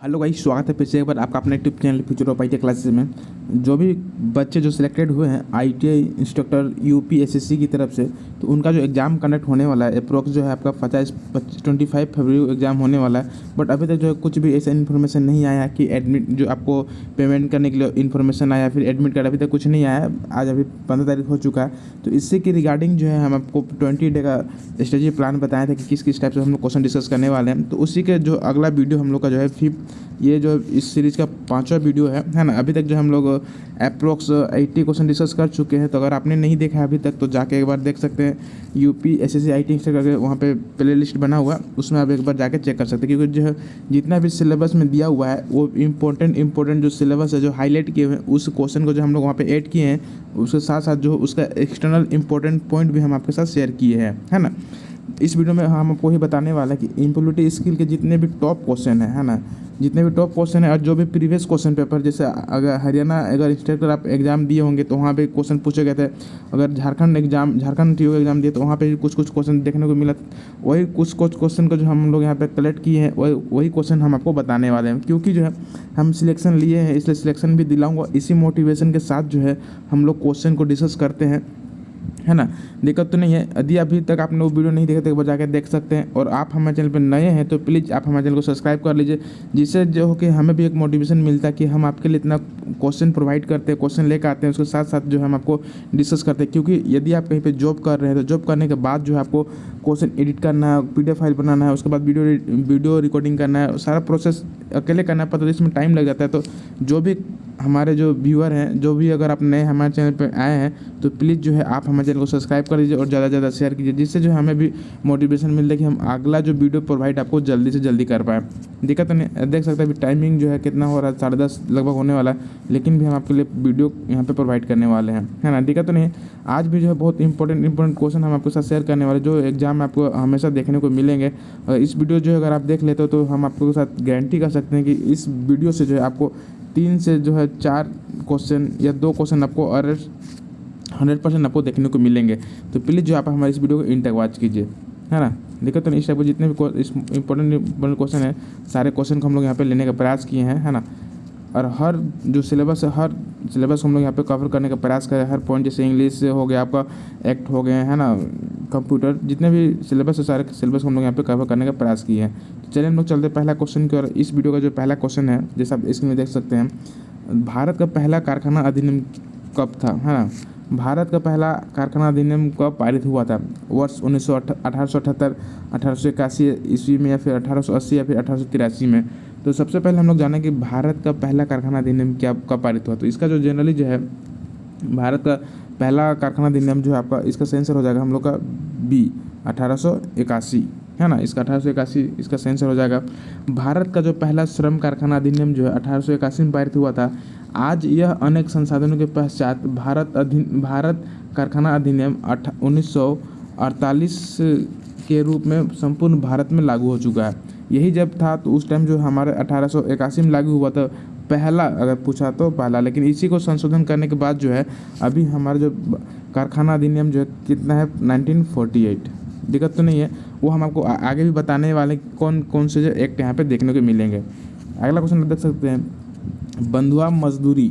Hello guys, स्वागत है फिर से एक बार आपका अपने YouTube channel future of IT classes में। जो भी बच्चे जो सिलेक्टेड हुए हैं आईटीआई इंस्ट्रक्टर यूपी एसएससी की तरफ से, तो उनका जो एग्ज़ाम कंडक्ट होने वाला है अप्रोक्स जो है आपका 25 फरवरी को एग्ज़ाम होने वाला है। बट अभी तक जो है कुछ भी ऐसा इन्फॉर्मेशन नहीं आया कि एडमिट जो आपको पेमेंट करने के लिए इन्फॉर्मेशन आया, फिर एडमिट कार्ड अभी तक कुछ नहीं आया। आज अभी 15 तारीख हो चुका है, तो इससे की रिगार्डिंग जो है हम आपको 20 डे का स्ट्रेटेजी प्लान बताया था कि किस किस टाइप से हम लोग क्वेश्चन डिस्कस करने वाले हैं। तो उसी के जो अगला वीडियो हम लोग का जो है ये जो इस सीरीज़ का 5वां वीडियो है ना। अभी तक जो हम लोग अप्रोक्स 80 क्वेश्चन डिस्कस कर चुके हैं, तो अगर आपने नहीं देखा है अभी तक तो जाके एक बार देख सकते हैं। यूपी एसएससी आईटी करके वहाँ पे प्ले लिस्ट बना हुआ, उसमें आप एक बार जाके चेक कर सकते हैं, क्योंकि जो है जितना भी सिलेबस में दिया हुआ है वो इम्पोर्टेंट जो सिलेबस है जो हाईलाइट किए हुए हैं उस क्वेश्चन को जो हम लोग वहाँ पे ऐड किए हैं, उसके साथ साथ जो उसका एक्सटर्नल इंपॉर्टेंट पॉइंट भी हम आपके साथ शेयर किए हैं, है ना। इस वीडियो में हम आपको ही बताने वाला है कि इम्प्लॉयबिलिटी स्किल के जितने भी टॉप क्वेश्चन है ना, जितने भी टॉप क्वेश्चन है और जो भी प्रीवियस क्वेश्चन पेपर, जैसे अगर हरियाणा अगर इंस्ट्रक्टर आप एग्जाम दिए होंगे तो वहाँ पे क्वेश्चन पूछे गए थे। अगर झारखंड टीओ एग्जाम दिए तो वहाँ पे कुछ क्वेश्चन देखने को मिला। वही कुछ क्वेश्चन को जो हम लोग यहाँ पे कलेक्ट किए हैं वही क्वेश्चन हम आपको बताने वाले हैं, क्योंकि जो है हम सिलेक्शन लिए हैं इसलिए सिलेक्शन भी दिलाऊंगा। इसी मोटिवेशन के साथ जो है हम लोग क्वेश्चन को डिस्कस करते हैं, है ना। दिक्कत तो नहीं है। यदि अभी तक आपने वो वीडियो नहीं देखा तो एक बार जाकर देख सकते हैं। और आप हमारे चैनल पर नए हैं तो प्लीज़ आप हमारे चैनल को सब्सक्राइब कर लीजिए, जिससे जो हो कि हमें भी एक मोटिवेशन मिलता है कि हम आपके लिए इतना क्वेश्चन प्रोवाइड करते हैं, क्वेश्चन लेकर आते हैं, उसके साथ साथ जो हम आपको डिस्कस करते हैं। क्योंकि यदि आप कहीं पर जॉब कर रहे हैं तो जॉब करने के बाद जो है आपको क्वेश्चन एडिट करना है, PDF फाइल बनाना है, उसके बाद वीडियो रिकॉर्डिंग करना है, सारा प्रोसेस अकेले करना पड़ता है, तो इसमें टाइम लग जाता है। तो जो भी हमारे जो व्यूअर हैं, जो भी अगर आप नए हमारे चैनल पर आए हैं तो प्लीज़ जो है आप हमारे चैनल को सब्सक्राइब कर लीजिए और ज़्यादा से ज़्यादा शेयर कीजिए, जिससे जो हमें भी मोटिवेशन मिलता है कि हम अगला जो वीडियो प्रोवाइड आपको जल्दी से जल्दी कर पाएँ। दिक्कत नहीं, देख सकते हैं अभी टाइमिंग जो है कितना हो रहा है, 10:30 लगभग होने वाला है, लेकिन भी हम आपके लिए वीडियो यहाँ पे प्रोवाइड करने वाले हैं, है ना। दिक्कत तो नहीं है। आज भी जो है बहुत इंपॉर्टेंट क्वेश्चन हम आपके साथ शेयर करने वाले, जो एग्जाम में आपको हमेशा देखने को मिलेंगे। इस वीडियो जो है अगर आप देख लेते हो तो हम आपके साथ गारंटी कर सकते हैं कि इस वीडियो से जो है आपको 3 से जो है 4 क्वेश्चन या 2 क्वेश्चन आपको और 100% आपको देखने को मिलेंगे। तो प्लीज़ जो आप हमारे इस वीडियो को इन तक वॉच कीजिए, है ना। दिक्कत तो नहीं। इस टाइप के जितने भी इंपॉर्टेंट क्वेश्चन है, सारे क्वेश्चन को हम लोग यहाँ पे लेने का प्रयास किए हैं, है ना। और हर जो सिलेबस है, हर सिलेबस हम लोग यहाँ पे कवर करने का प्रयास करें। हर पॉइंट, जैसे इंग्लिश से हो गया, आपका एक्ट हो गए, है ना, कंप्यूटर, जितने भी सिलेबस है सारे सिलेबस हम लोग यहाँ पे कवर करने का प्रयास किए हैं। तो चलिए हम लोग चलते हैं पहला क्वेश्चन की ओर। इस वीडियो का जो पहला क्वेश्चन है, जैसा आप स्क्रीन में देख सकते हैं, भारत का पहला कारखाना अधिनियम कब था, है ना। भारत का पहला कारखाना अधिनियम कब पारित हुआ था? वर्ष 1878, 1881 ईस्वी में, या फिर 1880, या फिर 1883 में। तो सबसे पहले हम लोग जानें कि भारत का पहला कारखाना अधिनियम कब पारित हुआ। तो इसका जो जनरली जो है भारत का पहला कारखाना अधिनियम जो है आपका, इसका सेंसर हो जाएगा हम लोग का B 1881, है ना। इसका 1881 इसका सेंसर हो जाएगा। भारत का जो पहला श्रम कारखाना अधिनियम जो है 1881 में पारित हुआ था। आज यह अनेक संसाधनों के पश्चात भारत कारखाना अधिनियम 1948 के रूप में संपूर्ण भारत में लागू हो चुका है। यही जब था तो उस टाइम जो हमारे 1881 में लागू हुआ था पहला, अगर पूछा तो पहला। लेकिन इसी को संशोधन करने के बाद जो है अभी हमारा जो कारखाना अधिनियम जो है कितना है, 1948। दिक्कत तो नहीं है, वो हम आपको आगे भी बताने वाले कौन कौन से जो एक्ट यहाँ पे देखने को मिलेंगे। अगला क्वेश्चन देख सकते हैं, बंधुआ मजदूरी,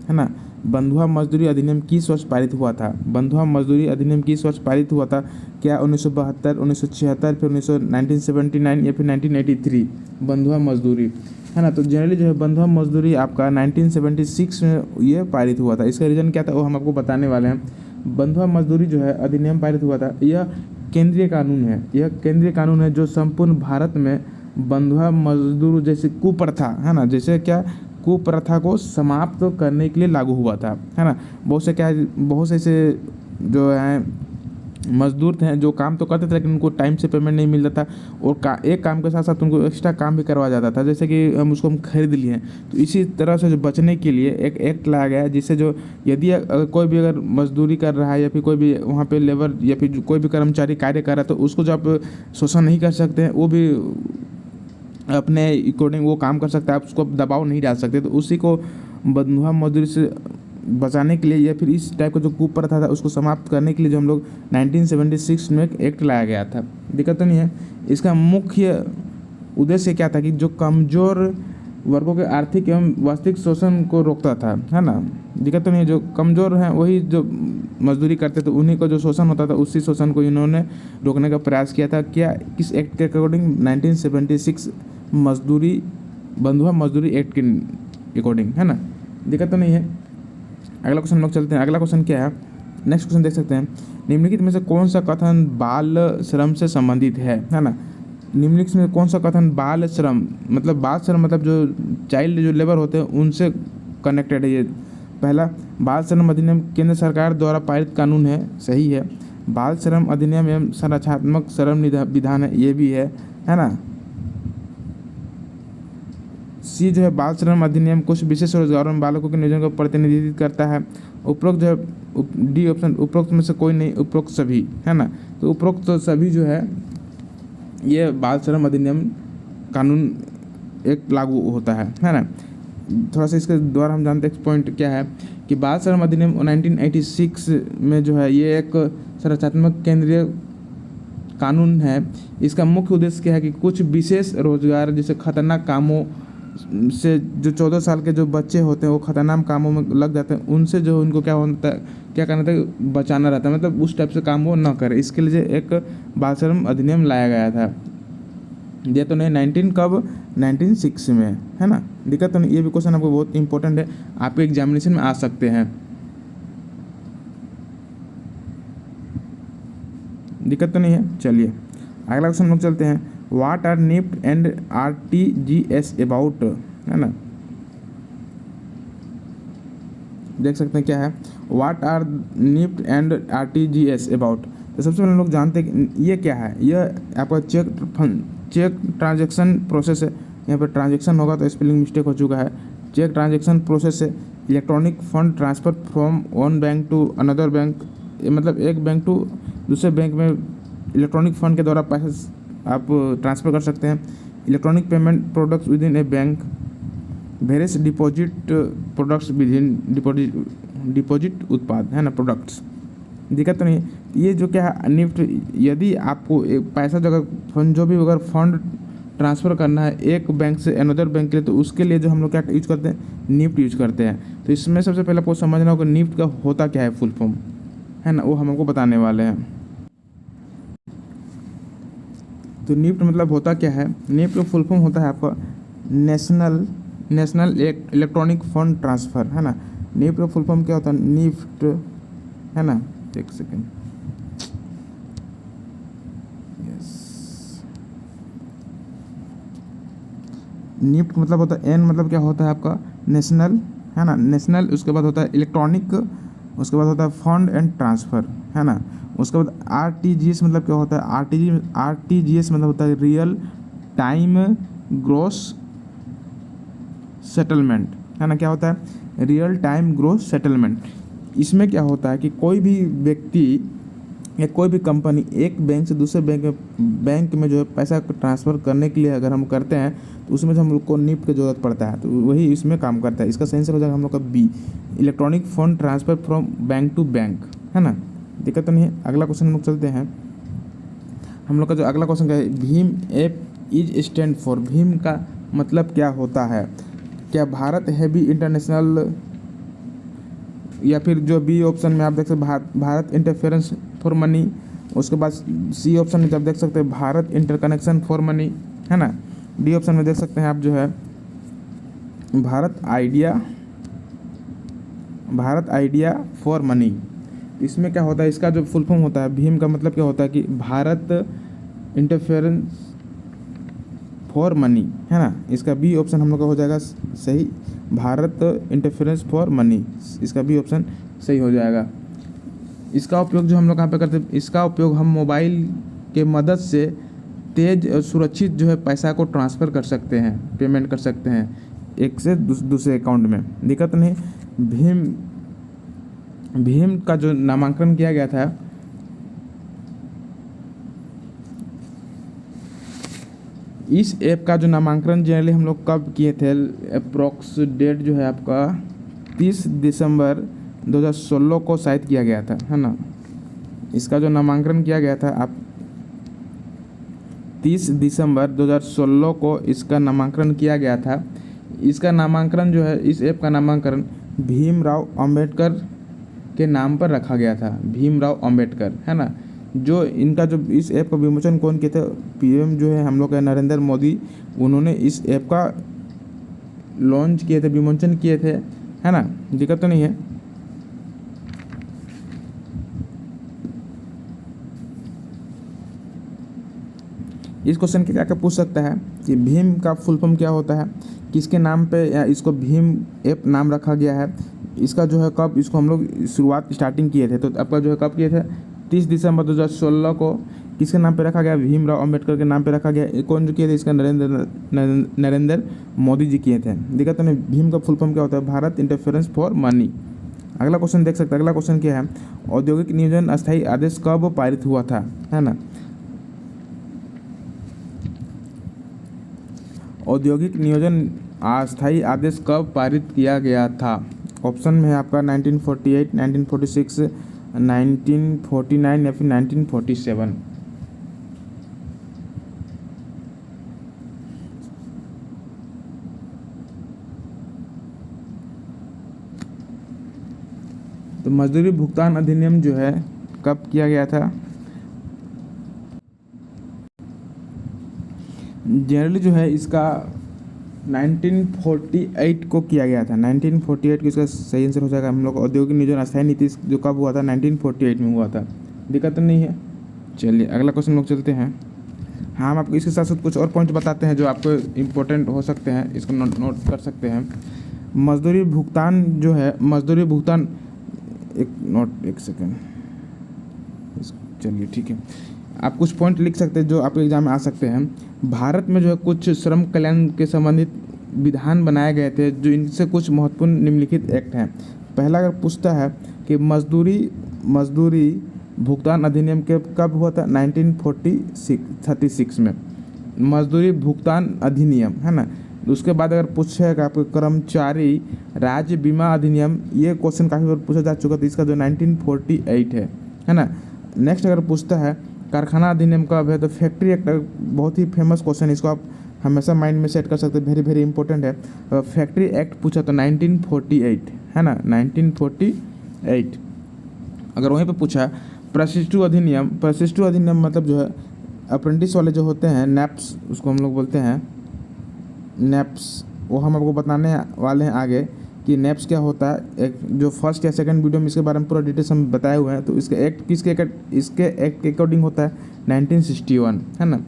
है ना। बंधुआ मजदूरी अधिनियम किस वर्ष पारित हुआ था? बंधुआ मजदूरी अधिनियम किस वर्ष पारित हुआ था? क्या 1972, 1976, फिर 1979 या फिर 1983? बंधुआ मजदूरी, है ना। तो जनरली जो है बंधुआ मजदूरी आपका 1976 में ये पारित हुआ था। इसका रीज़न क्या था वो हम आपको बताने वाले हैं। बंधुआ मजदूरी जो है अधिनियम पारित हुआ था, यह केंद्रीय कानून है। यह केंद्रीय कानून है जो संपूर्ण भारत में बंधुआ मजदूर जैसे कुप्रथा, है ना, जैसे क्या कुप्रथा को समाप्त करने के लिए लागू हुआ था, है ना। बहुत से ऐसे जो हैं मजदूर थे जो काम तो करते थे लेकिन उनको टाइम से पेमेंट नहीं मिलता था, और एक काम के साथ साथ उनको एक्स्ट्रा काम भी करवाया जाता था, जैसे कि हम खरीद लिए हैं। तो इसी तरह से जो बचने के लिए एक एक्ट लाया गया है, जिससे जो यदि कोई भी अगर मजदूरी कर रहा है या फिर कोई भी वहाँ पे लेबर या फिर कोई भी कर्मचारी कार्य कर रहा है, तो उसको जो आप शोषण नहीं कर सकते हैं, वो भी अपने अकॉर्डिंग वो काम कर सकता है, आप उसको दबाव नहीं डाल सकते। तो उसी को बंधुआ मजदूरी से बचाने के लिए या फिर इस टाइप का जो कुप्रथा था उसको समाप्त करने के लिए जो हम लोग 1976 में एक एक्ट लाया गया था। दिक्कत तो नहीं है। इसका मुख्य उद्देश्य क्या था कि जो कमज़ोर वर्गों के आर्थिक एवं वास्तविक शोषण को रोकता था, है ना। दिक्कत तो नहीं, जो कमज़ोर हैं वही जो मजदूरी करते थे उन्हीं को जो शोषण होता था उसी शोषण को इन्होंने रोकने का प्रयास किया था। क्या, किस एक्ट के अकॉर्डिंग? 1976 मजदूरी बंधुआ मजदूरी एक्ट के अकॉर्डिंग, है ना। दिक्कत तो नहीं है। अगला क्वेश्चन हम लोग चलते हैं। अगला क्वेश्चन क्या है, नेक्स्ट क्वेश्चन देख सकते हैं। निम्नलिखित में से कौन सा कथन बाल श्रम से संबंधित है ना। निम्नलिखित में कौन सा कथन बाल श्रम मतलब जो चाइल्ड जो लेबर होते हैं उनसे कनेक्टेड है ये। पहला, बाल श्रम अधिनियम केंद्र सरकार द्वारा पारित कानून है, सही है। बाल श्रम अधिनियम एवं संरचनात्मक श्रम विधान है, ये भी है ना। सी जो है, बाल श्रम अधिनियम कुछ विशेष रोजगारों में बालकों के नियोजन को प्रतिनिधित्व करता है। उपरोक्त जो है डी ऑप्शन, उपरोक्त में से कोई नहीं, उपरोक्त सभी, है ना। तो उपरोक्त तो सभी जो है ये बाल श्रम अधिनियम कानून एक लागू होता है ना। थोड़ा सा इसके द्वारा हम जानते हैं पॉइंट क्या है कि बाल श्रम अधिनियम 1986 में जो है ये एक संरचनात्मक केंद्रीय कानून है। इसका मुख्य उद्देश्य क्या है कि कुछ विशेष रोजगार जैसे खतरनाक कामों से जो 14 साल के जो बच्चे होते हैं वो खतरनाक कामों में लग जाते हैं, उनसे जो उनको क्या करना था, बचाना रहता है, मतलब उस टाइप से काम वो ना करे। इसके लिए एक बाल श्रम अधिनियम लाया गया था। ये तो नहीं 1906 में, है ना। दिक्कत तो नहीं, ये भी क्वेश्चन आपको बहुत इंपॉर्टेंट है, आपके एग्जामिनेशन में आ सकते हैं। दिक्कत तो नहीं है। चलिए अगला क्वेश्चन हम लोग चलते हैं। What are NEFT and RTGS about, है ना। देख सकते हैं क्या है, what are NEFT and RTGS about. तो सबसे पहले हम लोग जानते हैं कि ये क्या है। यह आपका चेक ट्रांजेक्शन प्रोसेस है। यहाँ पर ट्रांजेक्शन होगा तो स्पेलिंग मिस्टेक हो चुका है। चेक ट्रांजेक्शन प्रोसेस है। Electronic fund transfer from one bank to another bank, मतलब एक बैंक टू दूसरे बैंक में इलेक्ट्रॉनिक फंड के द्वारा पैसे आप ट्रांसफ़र कर सकते हैं। Electronic payment products within a bank, various deposit products within deposit उत्पाद, है ना, प्रोडक्ट्स। दिक्कत तो नहीं। ये जो क्या है निफ्ट, यदि आपको एक पैसा जो अगर फंड ट्रांसफ़र करना है एक बैंक से अनदर बैंक के लिए, तो उसके लिए जो हम लोग क्या यूज करते हैं, निफ्ट यूज करते हैं। तो इसमें सबसे पहले आपको समझना होगा निफ्ट का होता क्या है, फुल फॉर्म, है ना, वो हम आपको बताने वाले हैं। तो निफ्ट मतलब होता क्या है, निफ्ट का फुल फॉर्म होता है आपका नेशनल इलेक्ट्रॉनिक फंड ट्रांसफ़र, है ना। निफ्ट का फुल फॉर्म क्या होता है, निफ्ट, है ना। एक सेकेंड, निफ्ट मतलब होता है, एन मतलब क्या होता है आपका नेशनल, है ना, नेशनल। उसके बाद होता है इलेक्ट्रॉनिक, उसके बाद होता है फंड एंड ट्रांसफ़र, है ना। उसके बाद आरटीजीएस मतलब क्या होता है, आरटीजीएस मतलब होता है रियल टाइम ग्रॉस सेटलमेंट, है ना। क्या होता है, रियल टाइम ग्रॉस सेटलमेंट। इसमें क्या होता है कि कोई भी व्यक्ति या कोई भी कंपनी एक बैंक से दूसरे बैंक में जो है पैसा ट्रांसफ़र करने के लिए अगर हम करते हैं तो उसमें से हम लोग को निफ्ट की ज़रूरत पड़ता है, तो वही इसमें काम करता है। इसका सही आंसर हो जाएगा हम लोग का B, electronic fund transfer from bank to bank, है ना। दिक्कत तो नहीं है। अगला क्वेश्चन हम लोग चलते हैं। हम लोग का जो अगला क्वेश्चन क्या है, Bhim app is stand for, Bhim का मतलब क्या होता है। क्या भारत हैवी इंटरनेशनल, या फिर जो बी ऑप्शन में आप देख सकते हैं भारत इंटरफेरेंस फॉर मनी। उसके बाद सी ऑप्शन में आप देख सकते हैं भारत इंटरकनेक्शन फॉर मनी, है ना। डी ऑप्शन में देख सकते हैं आप जो है भारत आइडिया फॉर मनी। इसमें क्या होता है, इसका जो फुल फॉर्म होता है भीम का मतलब क्या होता है कि भारत इंटरफेरेंस फॉर मनी, है ना। इसका बी ऑप्शन हम लोग का हो जाएगा सही, भारत इंटरफेरेंस फॉर मनी, इसका बी ऑप्शन सही हो जाएगा। इसका उपयोग जो हम लोग यहाँ पे करते हैं, इसका उपयोग हम मोबाइल के मदद से तेज और सुरक्षित जो है पैसा को ट्रांसफ़र कर सकते हैं, पेमेंट कर सकते हैं एक से दूसरे अकाउंट में। दिक्कत नहीं। भीम का जो नामांकन किया गया था, इस ऐप का जो नामांकन जनरली हम लोग कब किए थे, अप्रॉक्स डेट जो है आपका 30 दिसंबर 2016 को शायद किया गया था, है ना। इसका जो नामांकन किया गया था आप 30 दिसंबर 2016 को इसका नामांकन किया गया था। इसका नामांकन जो है, इस ऐप का नामांकन भीमराव अंबेडकर के नाम पर रखा गया था, भीमराव अंबेडकर, है ना। जो इनका जो इस ऐप का विमोचन कौन किए थे, पीएम जो है हम लोग का नरेंद्र मोदी, उन्होंने इस ऐप का लॉन्च किए थे, विमोचन किए थे, है ना। दिक्कत तो नहीं है। इस क्वेश्चन के क्या क्या पूछ सकता है कि भीम का फुल फॉर्म क्या होता है, किसके नाम पे या इसको भीम ऐप नाम रखा गया है, इसका जो है कब इसको हम लोग शुरुआत स्टार्टिंग किए थे, तो आपका जो है कब किए थे 30 दिसंबर 2016 को। किसके नाम पे रखा गया, भीमराव अंबेडकर के नाम पे रखा गया। ये कौन जो किए थे, इसका नरेंद्र मोदी जी किए थे। दिक्कत नहीं। भीम का फुल फॉर्म क्या होता है, भारत इंटरफेरेंस फॉर मनी। अगला क्वेश्चन देख सकते हैं। अगला क्वेश्चन क्या है, औद्योगिक नियोजन अस्थायी आदेश कब पारित हुआ था, है ना। औद्योगिक नियोजन अस्थायी आदेश कब पारित किया गया था। ऑप्शन में है आपका 1948, 1946, 1949 या फिर 1947। तो मजदूरी भुगतान अधिनियम जो है कब किया गया था। जनरली जो है इसका 1948 को किया गया था। 1948 को इसका सही आंसर हो जाएगा हम लोग। औद्योगिक नियोजन अस्थायी नीति जो कब हुआ था, 1948 में हुआ था। दिक्कत तो नहीं है। चलिए अगला क्वेश्चन लोग चलते हैं। हाँ, हम आपको इसके साथ साथ कुछ और पॉइंट बताते हैं जो आपको इम्पोर्टेंट हो सकते हैं, इसको नोट कर सकते हैं। मजदूरी भुगतान जो है, मजदूरी भुगतान एक सेकेंड, चलिए ठीक है। आप कुछ पॉइंट लिख सकते हैं जो आपके एग्जाम में आ सकते हैं। भारत में जो है कुछ श्रम कल्याण के संबंधित विधान बनाए गए थे, जो इनसे कुछ महत्वपूर्ण निम्नलिखित एक्ट हैं। पहला अगर पूछता है कि मजदूरी भुगतान अधिनियम के कब हुआ था, 1936 में मजदूरी भुगतान अधिनियम, है ना। उसके बाद अगर पूछेगा आपको कर्मचारी राज्य बीमा अधिनियम, ये क्वेश्चन काफ़ी बार पूछा जा चुका था, इसका जो 1948 है ना। नेक्स्ट अगर पूछता है कारखाना अधिनियम कब है, तो फैक्ट्री एक्ट बहुत ही फेमस क्वेश्चन है, इसको आप हमेशा माइंड में सेट कर सकते हैं, वेरी वेरी इंपॉर्टेंट है। फैक्ट्री एक्ट पूछा तो 1948, है ना, 1948। अगर वहीं पे पूछा प्रशिक्षु अधिनियम मतलब जो है अप्रेंटिस वाले जो होते हैं, नैप्स उसको हम लोग बोलते हैं, नैप्स, वो हम आपको बताने वाले हैं आगे कि नैप्स क्या होता है। एक जो फर्स्ट या सेकंड वीडियो में इसके बारे में पूरा डिटेल्स हम बताए हुए हैं। तो इसके एक्ट इसके एक्ट के अकॉर्डिंग होता है 1961, है ना।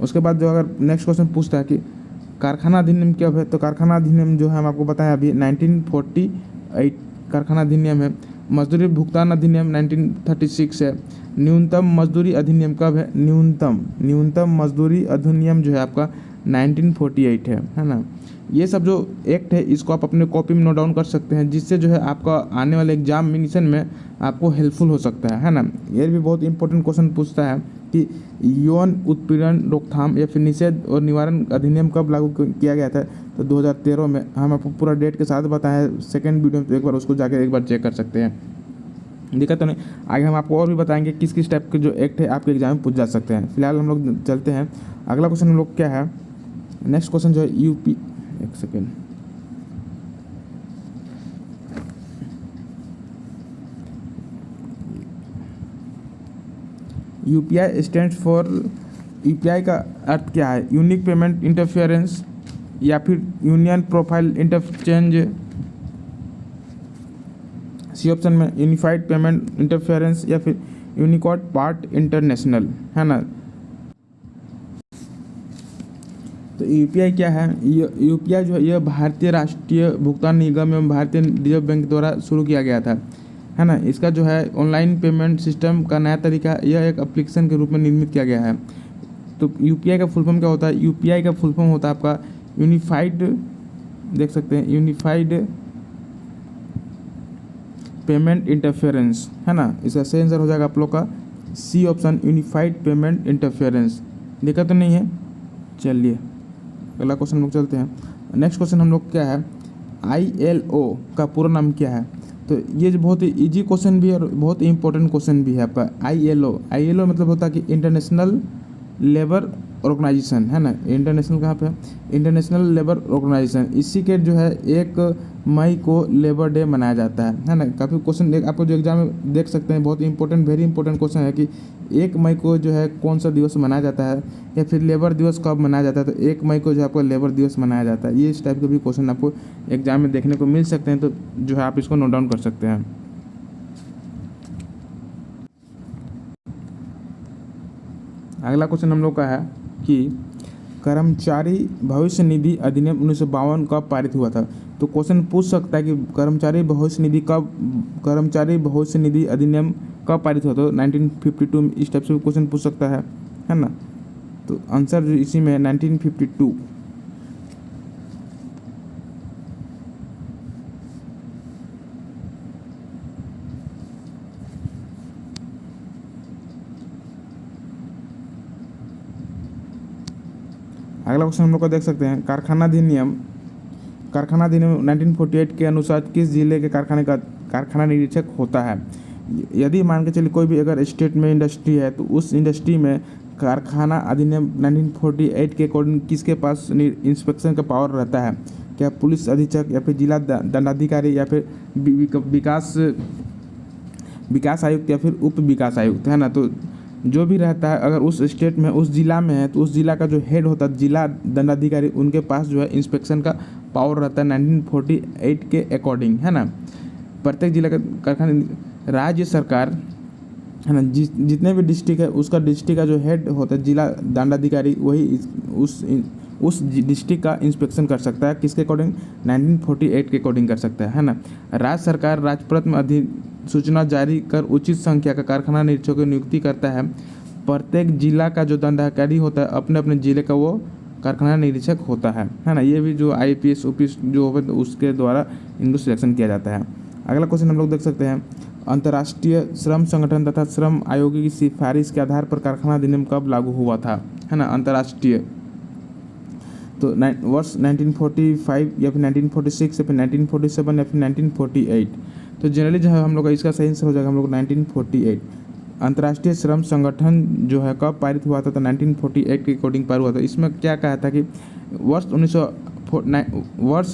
उसके बाद जो अगर नेक्स्ट क्वेश्चन पूछता है कि कारखाना अधिनियम क्या है, तो कारखाना अधिनियम जो है हम आपको बताएं अभी 1948 कारखाना अधिनियम है। मजदूरी भुगतान अधिनियम 1936 है। न्यूनतम मजदूरी अधिनियम कब है, न्यूनतम मजदूरी अधिनियम जो है आपका 1948 है ना। ये सब जो एक्ट है इसको आप अपने कॉपी में नोट डाउन कर सकते हैं, जिससे जो है आपका आने वाले एग्जामिनेशन में आपको हेल्पफुल हो सकता है ना। ये भी बहुत इंपॉर्टेंट क्वेश्चन पूछता है कि यौन उत्पीड़न रोकथाम या फिर निषेध और निवारण अधिनियम कब लागू किया गया था, तो 2013 में। हम आपको पूरा डेट के साथ बताएं सेकेंड वीडियो में, तो एक बार उसको जाकर एक बार चेक कर सकते हैं। दिक्कत तो नहीं। आगे हम आपको और भी बताएंगे किस किस टाइप के जो एक्ट है आपके एग्जाम में पूछ जा सकते हैं। फिलहाल हम लोग चलते हैं। अगला क्वेश्चन हम लोग क्या है, नेक्स्ट क्वेश्चन जो है यूपी, एक second, UPI stand for, UPI का अर्थ क्या है, यूनिक पेमेंट इंटरफेरेंस या फिर union profile interchange. C option में यूनिफाइड पेमेंट इंटरफेरेंस या फिर यूनिकोड पार्ट इंटरनेशनल, है ना। तो यूपीआई क्या है, यूपीआई जो है यह भारतीय राष्ट्रीय भुगतान निगम एवं भारतीय रिजर्व बैंक द्वारा शुरू किया गया था, है ना। इसका जो है ऑनलाइन पेमेंट सिस्टम का नया तरीका, यह एक एप्लीकेशन के रूप में निर्मित किया गया है। तो यूपीआई का फुल फॉर्म क्या होता है, यूपीआई का फुल फॉर्म होता है आपका यूनिफाइड, देख सकते हैं, यूनिफाइड पेमेंट इंटरफेरेंस, है ना। इसका सही आंसर हो जाएगा आप लोग का C option, unified payment interference. दिक्कत तो नहीं है। चलिए अगला क्वेश्चन लोग चलते हैं। नेक्स्ट क्वेश्चन हम लोग क्या है, ILO का पूरा नाम क्या है। तो ये जो बहुत ही इजी क्वेश्चन भी है और बहुत ही इंपॉर्टेंट क्वेश्चन भी है आपका। ILO मतलब होता है कि इंटरनेशनल लेबर ऑर्गेनाइजेशन है ना, इंटरनेशनल कहाँ पे है, इंटरनेशनल लेबर ऑर्गेनाइजेशन, इसी के जो है 1 मई को लेबर डे मनाया जाता है ना। काफ़ी क्वेश्चन आपको जो एग्जाम में देख सकते हैं, बहुत इंपॉर्टेंट वेरी इंपॉर्टेंट क्वेश्चन है कि 1 मई को जो है कौन सा दिवस मनाया जाता है, या फिर लेबर दिवस कब मनाया जाता है। तो 1 मई को जो है आपको लेबर दिवस मनाया जाता है। ये इस टाइप के भी क्वेश्चन आपको एग्जाम में देखने को मिल सकते हैं, तो जो है आप इसको नोट डाउन कर सकते हैं। अगला क्वेश्चन हम लोग का है कि कर्मचारी भविष्य निधि अधिनियम 1952 कब पारित हुआ था। तो क्वेश्चन पूछ सकता है कि कर्मचारी भविष्य निधि अधिनियम कब पारित हुआ था। 1952 में इस टाइप से भी क्वेश्चन पूछ सकता है ना। तो आंसर जो इसी में है 1952। अगला क्वेश्चन हम लोग को देख सकते हैं, कारखाना अधिनियम 1948 के अनुसार किस जिले के कारखाना निरीक्षक होता है। यदि मान के चलिए कोई भी अगर स्टेट में इंडस्ट्री है, तो उस इंडस्ट्री में कारखाना अधिनियम 1948 के अकॉर्डिंग किसके पास इंस्पेक्शन का पावर रहता है। क्या पुलिस अधीक्षक, या फिर जिला दंडाधिकारी, या फिर विकास आयुक्त, या फिर उप विकास आयुक्त, है ना। तो जो भी रहता है, अगर उस स्टेट में उस जिला में है, तो उस जिला का जो हेड होता है जिला दंडाधिकारी, उनके पास जो है इंस्पेक्शन का पावर रहता है 1948 के अकॉर्डिंग, है ना। प्रत्येक जिला का कारखाना राज्य सरकार, है ना, जितने भी डिस्ट्रिक्ट है उसका डिस्ट्रिक्ट का जो हेड होता है जिला दंडाधिकारी, वही उस डिस्ट्रिक्ट का इंस्पेक्शन कर सकता है। किसके अकॉर्डिंग, 1948 के अकॉर्डिंग कर सकता है ना। राज्य सरकार राजपत्र में अधिसूचना जारी कर उचित संख्या का कारखाना निरीक्षकों की नियुक्ति करता है। प्रत्येक जिला का जो दंडाधिकारी होता है अपने अपने जिले का वो कारखाना निरीक्षक होता है ना। ये भी जो IPS OPS जो होता है उसके द्वारा इनको सिलेक्शन किया जाता है। अगला क्वेश्चन हम लोग देख सकते हैं, अंतर्राष्ट्रीय श्रम संगठन तथा श्रम आयोग की सिफारिश के आधार पर कारखाना अधिनियम कब लागू हुआ था, है ना। अंतर्राष्ट्रीय तो वर्ष 1945 या फिर 1946 या फिर 1947 या फिर 1948। तो जनरली जो है हम लोग का इसका सही आंसर हो जाएगा हम लोग 1948। अंतर्राष्ट्रीय श्रम संगठन जो है कब पारित हुआ था, तो 1948 के अकॉर्डिंग पारित हुआ था। इसमें क्या कहा था कि वर्ष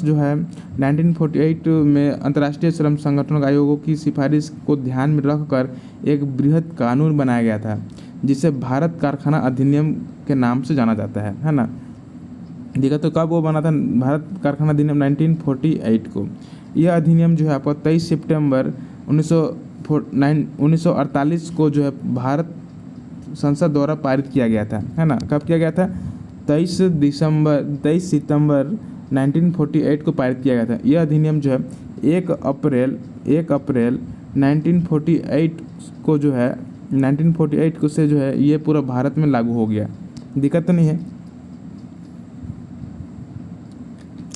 जो है 1948 में अंतर्राष्ट्रीय श्रम संगठन आयोगों की सिफारिश को ध्यान में रखकर एक बृहद कानून बनाया गया था, जिसे भारत कारखाना अधिनियम के नाम से जाना जाता है ना। देखा तो कब वो बना था, भारत कारखाना अधिनियम 1948 को। यह अधिनियम जो है आपका 23 सितंबर 1948 को जो है भारत संसद द्वारा पारित किया गया था, है ना। कब किया गया था, 23 सितंबर 1948 को पारित किया गया था। यह अधिनियम जो है 1 अप्रैल 1948 को जो है 1948 को से जो है ये पूरा भारत में लागू हो गया। दिक्कत तो नहीं है।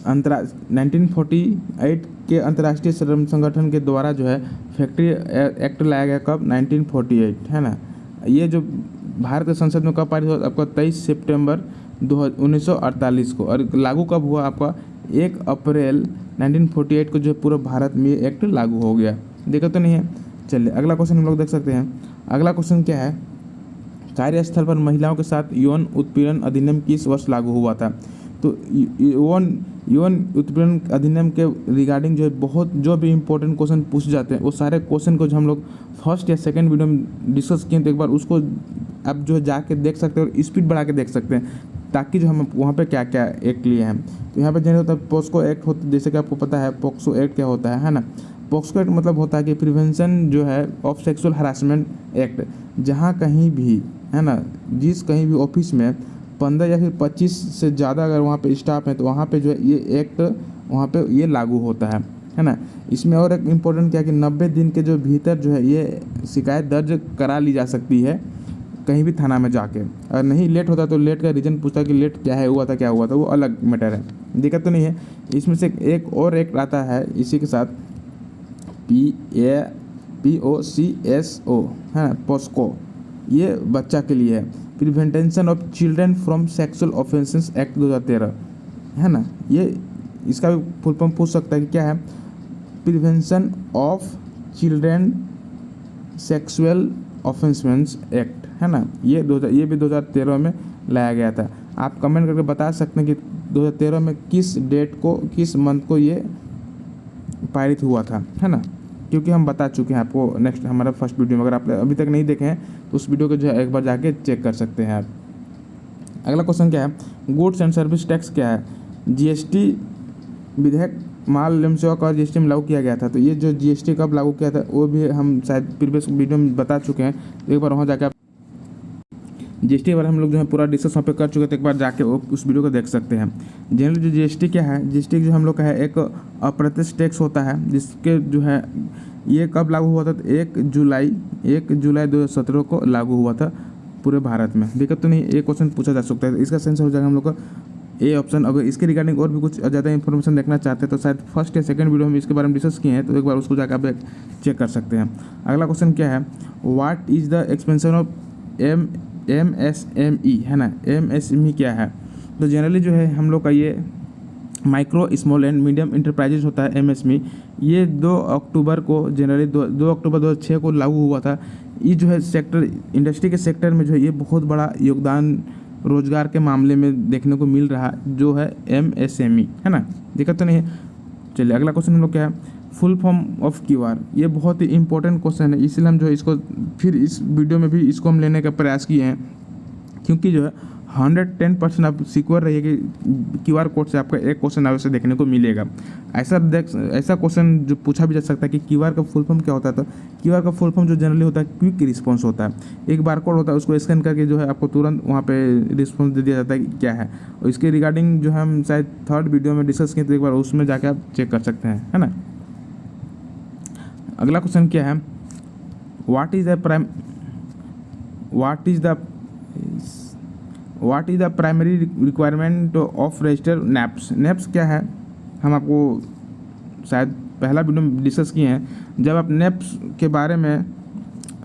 1948 के अंतर्राष्ट्रीय श्रम संगठन के द्वारा जो है फैक्ट्री एक्ट लाया गया कब, 1948, है ना। ये जो भारत संसद में कब पारित हुआ आपका 23 सितंबर 1948 को, और लागू कब हुआ आपका 1 अप्रैल 1948 को जो पूरा भारत में ये एक्ट लागू हो गया। देखा तो नहीं है। चलिए अगला क्वेश्चन हम लोग देख सकते हैं। अगला क्वेश्चन क्या है, कार्यस्थल पर महिलाओं के साथ यौन उत्पीड़न अधिनियम किस वर्ष लागू हुआ था। तो यौन उत्पीड़न अधिनियम के रिगार्डिंग जो है बहुत जो भी इंपॉर्टेंट क्वेश्चन पूछ जाते हैं, वो सारे क्वेश्चन को जो हम लोग फर्स्ट या सेकंड वीडियो में डिस्कस किए, तो एक बार उसको आप जो है जाके देख सकते हैं और स्पीड बढ़ा के देख सकते हैं, ताकि जो हम वहाँ पे क्या क्या एक्ट लिए हैं। तो यहाँ पे जनरल होता है पोस्को एक्ट होता है, जैसे कि आपको पता है पोक्सो एक्ट क्या होता है ना। पोक्सो एक्ट मतलब होता है कि प्रिवेंशन जो है ऑफ सेक्सुअल हरासमेंट एक्ट। जहाँ कहीं भी, है ना, कहीं भी ऑफिस में 15 या फिर 25 से ज़्यादा अगर वहाँ पे स्टाफ है, तो वहाँ पे जो है ये एक्ट वहाँ पे ये लागू होता है ना। इसमें और एक इम्पोर्टेंट क्या है कि 90 दिन के जो भीतर जो है ये शिकायत दर्ज करा ली जा सकती है कहीं भी थाना में जाके। अगर नहीं लेट होता तो लेट का रीज़न पूछता कि लेट क्या है, हुआ था क्या हुआ था, वो अलग मैटर है, दिक्कत तो नहीं है। इसमें से एक और एक्ट आता है इसी के साथ, POCSO, है, पोस्को। ये बच्चा के लिए है, prevention of children from sexual offences act 2013, है ना। ये इसका भी फुल फॉर्म पूछ सकता है कि क्या है, prevention of children sexual offences act, है ना। ये भी 2013 में लाया गया था। आप कमेंट करके बता सकते हैं कि 2013 में किस डेट को, किस मंथ को ये पारित हुआ था, है ना, क्योंकि हम बता चुके हैं आपको नेक्स्ट हमारा फर्स्ट वीडियो में। अगर आप अभी तक नहीं देखे हैं तो उस वीडियो को जो है एक बार जाके चेक कर सकते हैं आप। अगला क्वेश्चन क्या है, गुड्स एंड सर्विस टैक्स क्या है? जीएसटी विधेयक माल एवं सेवा कर जीएसटी में लागू किया गया था। तो ये जो जीएसटी कब लागू किया था वो भी हम शायद प्रीवियस वीडियो में बता चुके हैं, तो एक बार वहाँ जाके आप जीएसटी के बारे में हम लोग जो है पूरा डिस्कस वहाँ पे कर चुके थे, एक बार जाके उस वीडियो को देख सकते हैं। जनरली जो जीएसटी क्या है, जीएसटी जो हम लोग का है एक अप्रत्यक्ष टैक्स होता है, जिसके जो है ये कब लागू हुआ था? तो 1 जुलाई 2017 को लागू हुआ था पूरे भारत में। दिक्कत तो नहीं, एक क्वेश्चन पूछा जा सकता है, इसका सेंस हो जाएगा हम लोग का ए ऑप्शन। अगर इसके रिगार्डिंग और भी कुछ ज़्यादा इन्फॉर्मेशन देखना चाहते हैं तो शायद फर्स्ट या सेकंड वीडियो में इसके बारे में डिस्कस किए हैं, तो एक बार उसको जाकर आप चेक कर सकते हैं। अगला क्वेश्चन क्या है, what is the expansion of MSME, है ना, MSME क्या है? तो जनरली जो है हम लोग का ये micro small and medium enterprises होता है MSME। ये 2 अक्टूबर को, जनरली 2 अक्टूबर 2006 को लागू हुआ था। ये जो है सेक्टर, इंडस्ट्री के सेक्टर में जो है ये बहुत बड़ा योगदान रोजगार के मामले में देखने को मिल रहा जो है MSME, है ना, दिक्कत तो नहीं है। चलिए अगला क्वेश्चन हम लोग क्या है, फुल फॉर्म ऑफ QR। ये बहुत ही इंपॉर्टेंट क्वेश्चन है, इसलिए हम जो है इसको फिर इस वीडियो में भी इसको हम लेने का प्रयास किए हैं, क्योंकि जो है 110% आप सिक्योर रहिए कि QR कोड से आपका एक क्वेश्चन अवश्य देखने को मिलेगा। ऐसा क्वेश्चन जो पूछा भी जा सकता है कि QR का फुल फॉर्म क्या होता है? तो QR का फुल फॉर्म जो जनरली होता है क्विक रिस्पॉन्स होता है। एक बार कोड होता है, उसको स्कैन करके जो है आपको तुरंत वहाँ पे रिस्पॉन्स दे दिया जाता है कि क्या है। और इसके रिगार्डिंग जो हम शायद थर्ड वीडियो में डिस्कस किए, तो एक बार उसमें जाके आप चेक कर सकते हैं, है ना। अगला क्वेश्चन क्या है, what is the primary requirement of register NAPS? NAPS क्या है, हम आपको शायद पहला वीडियो में डिस्कस किए हैं। जब आप NAPS के बारे में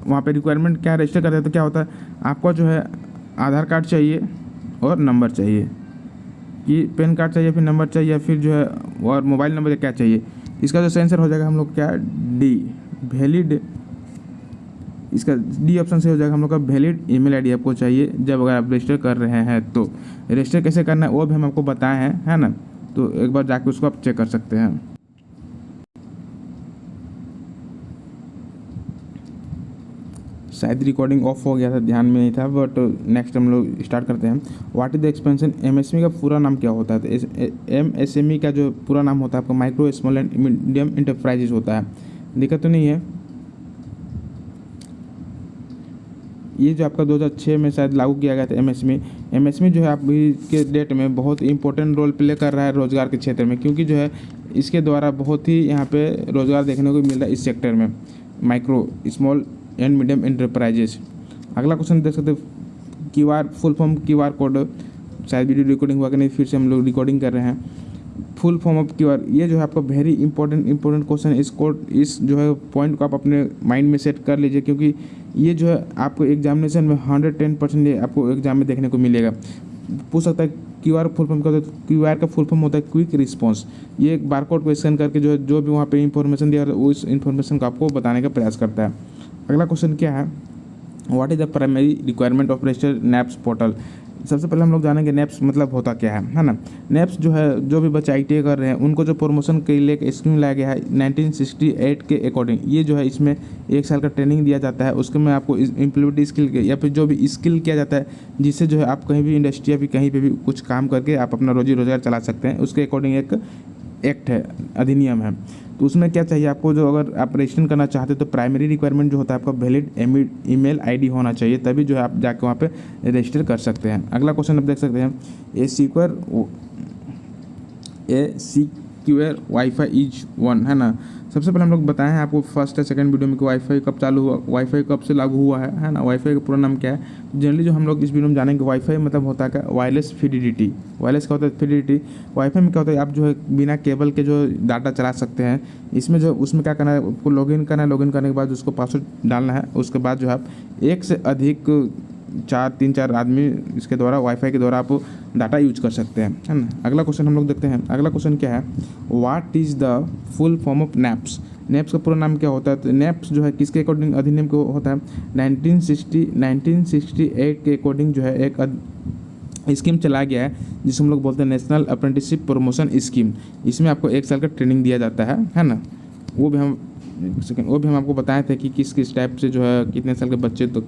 वहाँ पे रिक्वायरमेंट क्या रजिस्टर करते हैं तो क्या होता है, आपको जो है आधार कार्ड चाहिए और नंबर चाहिए, कि पैन कार्ड चाहिए, फिर नंबर चाहिए, फिर जो है और मोबाइल नंबर क्या चाहिए। इसका जो सेंसर हो जाएगा हम लोग क्या, डी वैलिड, इसका डी ऑप्शन से हो जाएगा हम लोग का वैलिड ईमेल आईडी आपको चाहिए जब अगर आप रजिस्टर कर रहे हैं। तो रजिस्टर कैसे करना है वो भी हम आपको बताए हैं, है ना, तो एक बार जाके उसको आप चेक कर सकते हैं। शायद रिकॉर्डिंग ऑफ हो गया था, ध्यान में नहीं था, बट नेक्स्ट हम लोग स्टार्ट करते हैं। What is the expansion MSME का पूरा नाम क्या होता है? तो MSME का जो पूरा नाम होता है आपका micro small and medium enterprises होता है। दिक्कत तो नहीं है, ये जो आपका 2006 में शायद लागू किया गया था MSME जो है अभी के डेट में बहुत इंपॉर्टेंट रोल प्ले कर रहा है रोजगार के क्षेत्र में, क्योंकि जो है इसके द्वारा बहुत ही यहाँ पे रोजगार देखने को मिल रहा है इस सेक्टर में, micro small and medium enterprises. अगला क्वेश्चन देख सकते हैं, QR full form QR code, शायद वीडियो रिकॉर्डिंग हुआ कि नहीं, फिर से हम लोग रिकॉर्डिंग कर रहे हैं। फुल फॉर्म ऑफ QR, ये जो है आपका वेरी इंपॉर्टेंट क्वेश्चन। इस जो है पॉइंट को आप अपने माइंड में सेट कर लीजिए, क्योंकि ये जो है आपको एग्जामिनेशन में 110% आपको एग्जाम में देखने को मिलेगा। पूछ सकता है QR फुल फॉर्म क्या होता है? QR का फुल फॉर्म होता है क्विक रिस्पॉन्स। ये एक बारकोड को स्कैन करके जो भी वहाँ पे इंफॉर्मेशन दिया है उस इंफॉर्मेशन को आपको बताने का प्रयास करता है। अगला क्वेश्चन क्या है, what is the primary requirement of register NAPS portal? सबसे पहले हम लोग जानेंगे NAPS मतलब होता क्या है ना। NAPS जो है, जो भी बच्चे ITI कर रहे हैं उनको जो प्रमोशन के लिए एक स्कीम लाया गया है 1968 के अकॉर्डिंग। ये जो है इसमें 1 साल का ट्रेनिंग दिया जाता है, उसके में आपको इम्प्लॉयबिलिटी स्किल या फिर जो भी स्किल किया जाता है, जिससे जो है आप कहीं भी इंडस्ट्री या फिर कहीं पर भी कुछ काम करके आप अपना रोजी रोजगार चला सकते हैं। उसके अकॉर्डिंग एक एक्ट है, अधिनियम है। तो उसमें क्या चाहिए आपको, जो अगर आप रजिस्टर करना चाहते हो तो प्राइमरी रिक्वायरमेंट जो होता है आपका वैलिड ईमेल आईडी होना चाहिए, तभी जो है आप जाके वहाँ पे रजिस्टर कर सकते हैं। अगला क्वेश्चन आप देख सकते हैं, ए सिक्योर वाईफाई इज वन, है ना। सबसे पहले हम लोग बताए हैं आपको फर्स्ट या सेकंड वीडियो में कि वाईफाई कब चालू हुआ, वाईफाई कब से लागू हुआ है ना। वाईफाई का पूरा नाम क्या है? जनरली जो हम लोग इस वीडियो में जानेंगे, वाईफाई मतलब होता है क्या, वायरलेस फिडिलिटी। वायरलेस क्या होता है? फिडिलिटी। वाईफाई में क्या होता है, आप जो है बिना केबल के जो डाटा चला सकते हैं। इसमें जो उसमें क्या करना है, आपको लॉगिन करना है, लॉगिन करने के बाद उसको पासवर्ड डालना है। उसके बाद जो है आप एक से अधिक 3-4 आदमी इसके द्वारा, वाईफाई के द्वारा आप डाटा यूज कर सकते हैं, है ना। अगला क्वेश्चन हम लोग देखते हैं। अगला क्वेश्चन क्या है, what is the full form of NAPS? NAPS का पूरा नाम क्या होता है? तो NAPS जो है किसके अकॉर्डिंग अधिनियम को होता है? 1968 के अकॉर्डिंग जो है एक स्कीम चला गया है जिसे हम लोग बोलते हैं नेशनल अप्रेंटिसशिप प्रमोशन स्कीम। इसमें आपको 1 साल का ट्रेनिंग दिया जाता है ना। वो भी हम आपको बताए थे कि किस किस टाइप से जो है कितने साल के बच्चे तो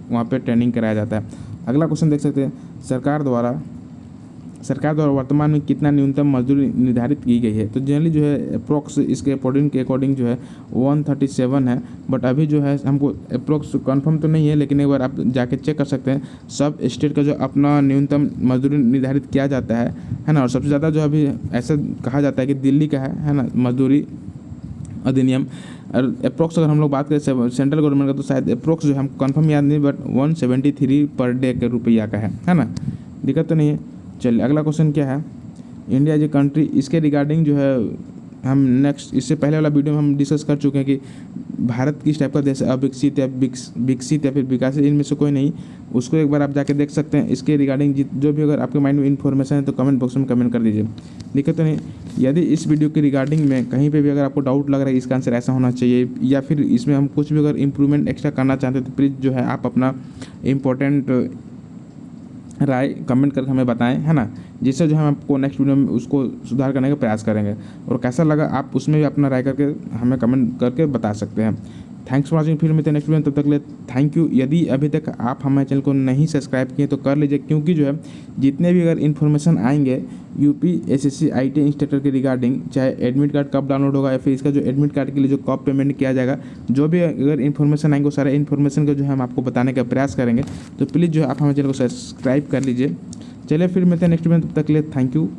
वहाँ पे ट्रेनिंग कराया जाता है। अगला क्वेश्चन देख सकते हैं, सरकार द्वारा वर्तमान में कितना न्यूनतम मजदूरी निर्धारित की गई है। तो जनरली जो है अप्रोक्स इसके अकॉर्डिंग जो है 137 है, बट अभी जो है हमको अप्रोक्स कंफर्म तो नहीं है, लेकिन एक बार आप जाके चेक कर सकते हैं। सब स्टेट का जो अपना न्यूनतम मजदूरी निर्धारित किया जाता है ना। और सबसे ज़्यादा जो अभी ऐसा कहा जाता है कि दिल्ली का है ना मजदूरी अधिनियम। और अप्रोक्स अगर हम लोग बात करें सेंट्रल गवर्नमेंट का, तो शायद अप्रोक्स जो हमको कंफर्म याद नहीं, बट 173 पर डे के रुपया का है ना। दिक्कत तो नहीं है। चलिए अगला क्वेश्चन क्या है, इंडिया एज ए कंट्री, इसके रिगार्डिंग जो है हम नेक्स्ट, इससे पहले वाला वीडियो में हम डिस्कस कर चुके हैं कि भारत किस टाइप का देश है, अविकसित या विकसित या फिर विकासित, इनमें से कोई नहीं। उसको एक बार आप जाके देख सकते हैं। इसके रिगार्डिंग जो भी अगर आपके माइंड में इन्फॉर्मेशन है तो कमेंट बॉक्स में कमेंट कर दीजिए। दिक्कत तो नहीं। यदि इस वीडियो के रिगार्डिंग में कहीं पे भी अगर आपको डाउट लग रहा है इसका आंसर ऐसा होना चाहिए, या फिर इसमें हम कुछ भी अगर इम्प्रूवमेंट एक्स्ट्रा करना चाहते हैं, तो प्लीज़ जो है आप अपना इम्पोर्टेंट राय कमेंट करके हमें बताएं, है ना, जिससे जो हम आपको नेक्स्ट वीडियो में उसको सुधार करने का प्रयास करेंगे। और कैसा लगा आप उसमें भी अपना राय करके हमें कमेंट करके बता सकते हैं। Thanks for watching. फिर मिलते हैं नेक्स्ट वीडियो में, तब तक ले थैंक यू। यदि अभी तक आप हमारे चैनल को नहीं सब्सक्राइब किए तो कर लीजिए, क्योंकि जो है जितने भी अगर इन्फॉर्मेशन आएंगे यूपी एसएससी आईटी इंस्ट्रक्टर के रिगार्डिंग, चाहे एडमिट कार्ड कब डाउनलोड होगा या फिर इसका जो एडमिट कार्ड के लिए जो कब पेमेंट किया जाएगा, जो भी अगर इन्फॉर्मेशन आएंगे वो सारे इन्फॉर्मेशन का जो है हम आपको बताने का प्रयास करेंगे। तो प्लीज़ जो है आप हमारे चैनल को सब्सक्राइब कर लीजिए। चलिए फिर मिलते हैं नेक्स्ट वीडियो में, तब तक के लिए थैंक यू।